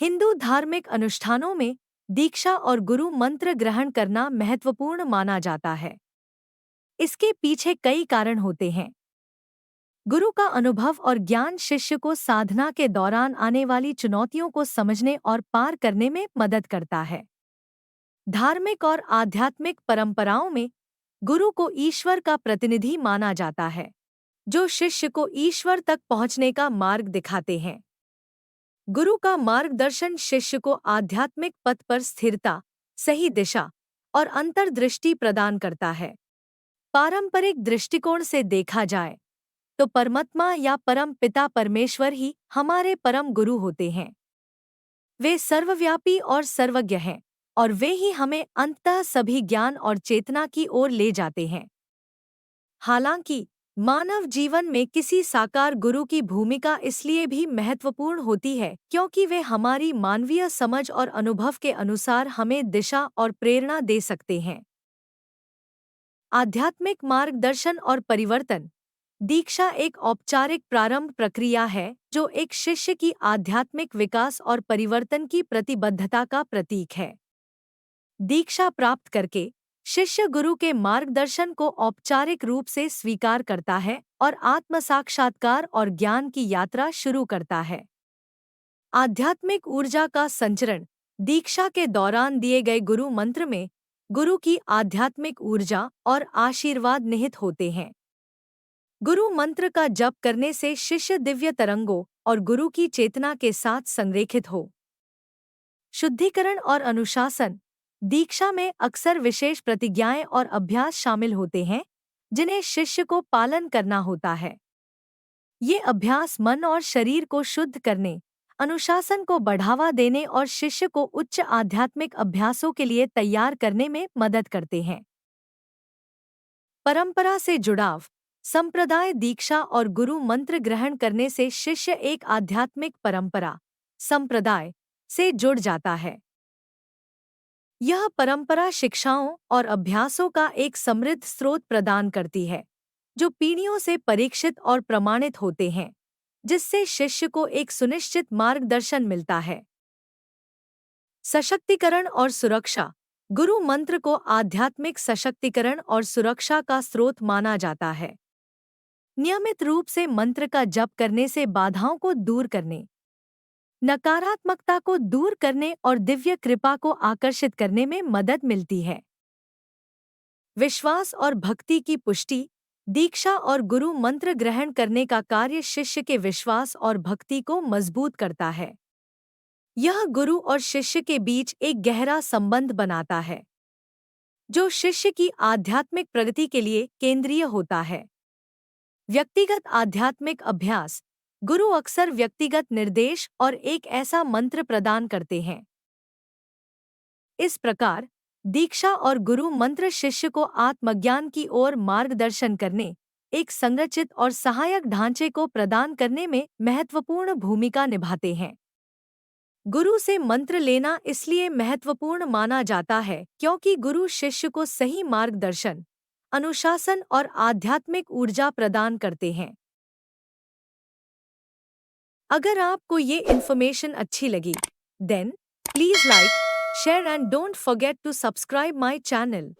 हिंदू धार्मिक अनुष्ठानों में दीक्षा और गुरु मंत्र ग्रहण करना महत्वपूर्ण माना जाता है। इसके पीछे कई कारण होते हैं। गुरु का अनुभव और ज्ञान शिष्य को साधना के दौरान आने वाली चुनौतियों को समझने और पार करने में मदद करता है। धार्मिक और आध्यात्मिक परंपराओं में गुरु को ईश्वर का प्रतिनिधि माना जाता है, जो शिष्य को ईश्वर तक पहुंचने का मार्ग दिखाते हैं। गुरु का मार्गदर्शन शिष्य को आध्यात्मिक पथ पर स्थिरता, सही दिशा और अंतर्दृष्टि प्रदान करता है। पारंपरिक दृष्टिकोण से देखा जाए तो परमात्मा या परम पिता परमेश्वर ही हमारे परम गुरु होते हैं। वे सर्वव्यापी और सर्वज्ञ हैं और वे ही हमें अंततः सभी ज्ञान और चेतना की ओर ले जाते हैं। हालांकि मानव जीवन में किसी साकार गुरु की भूमिका इसलिए भी महत्वपूर्ण होती है क्योंकि वे हमारी मानवीय समझ और अनुभव के अनुसार हमें दिशा और प्रेरणा दे सकते हैं। आध्यात्मिक मार्गदर्शन और परिवर्तन। दीक्षा एक औपचारिक प्रारंभ प्रक्रिया है जो एक शिष्य की आध्यात्मिक विकास और परिवर्तन की प्रतिबद्धता का प्रतीक है। दीक्षा प्राप्त करके शिष्य गुरु के मार्गदर्शन को औपचारिक रूप से स्वीकार करता है और आत्म साक्षात्कार और ज्ञान की यात्रा शुरू करता है। आध्यात्मिक ऊर्जा का संचरण। दीक्षा के दौरान दिए गए गुरु मंत्र में गुरु की आध्यात्मिक ऊर्जा और आशीर्वाद निहित होते हैं। गुरु मंत्र का जप करने से शिष्य दिव्य तरंगों और गुरु की चेतना के साथ संरेखित हो। शुद्धिकरण और अनुशासन। दीक्षा में अक्सर विशेष प्रतिज्ञाएं और अभ्यास शामिल होते हैं जिन्हें शिष्य को पालन करना होता है। ये अभ्यास मन और शरीर को शुद्ध करने, अनुशासन को बढ़ावा देने और शिष्य को उच्च आध्यात्मिक अभ्यासों के लिए तैयार करने में मदद करते हैं। परंपरा से जुड़ाव। संप्रदाय। दीक्षा और गुरु मंत्र ग्रहण करने से शिष्य एक आध्यात्मिक परंपरा, संप्रदाय से जुड़ जाता है। यह परंपरा शिक्षाओं और अभ्यासों का एक समृद्ध स्रोत प्रदान करती है, जो पीढ़ियों से परीक्षित और प्रमाणित होते हैं, जिससे शिष्य को एक सुनिश्चित मार्गदर्शन मिलता है। सशक्तिकरण और सुरक्षा। गुरु मंत्र को आध्यात्मिक सशक्तिकरण और सुरक्षा का स्रोत माना जाता है। नियमित रूप से मंत्र का जप करने से बाधाओं को दूर करने, नकारात्मकता को दूर करने और दिव्य कृपा को आकर्षित करने में मदद मिलती है। विश्वास और भक्ति की पुष्टि। दीक्षा और गुरु मंत्र ग्रहण करने का कार्य शिष्य के विश्वास और भक्ति को मजबूत करता है। यह गुरु और शिष्य के बीच एक गहरा संबंध बनाता है, जो शिष्य की आध्यात्मिक प्रगति के लिए केंद्रीय होता है। व्यक्तिगत आध्यात्मिक अभ्यास। गुरु अक्सर व्यक्तिगत निर्देश और एक ऐसा मंत्र प्रदान करते हैं। इस प्रकार दीक्षा और गुरु मंत्र शिष्य को आत्मज्ञान की ओर मार्गदर्शन करने, एक संरचित और सहायक ढांचे को प्रदान करने में महत्वपूर्ण भूमिका निभाते हैं। गुरु से मंत्र लेना इसलिए महत्वपूर्ण माना जाता है क्योंकि गुरु शिष्य को सही मार्गदर्शन, अनुशासन और आध्यात्मिक ऊर्जा प्रदान करते हैं। अगर आपको ये इन्फॉर्मेशन अच्छी लगी, then please like, share and don't forget to subscribe my channel.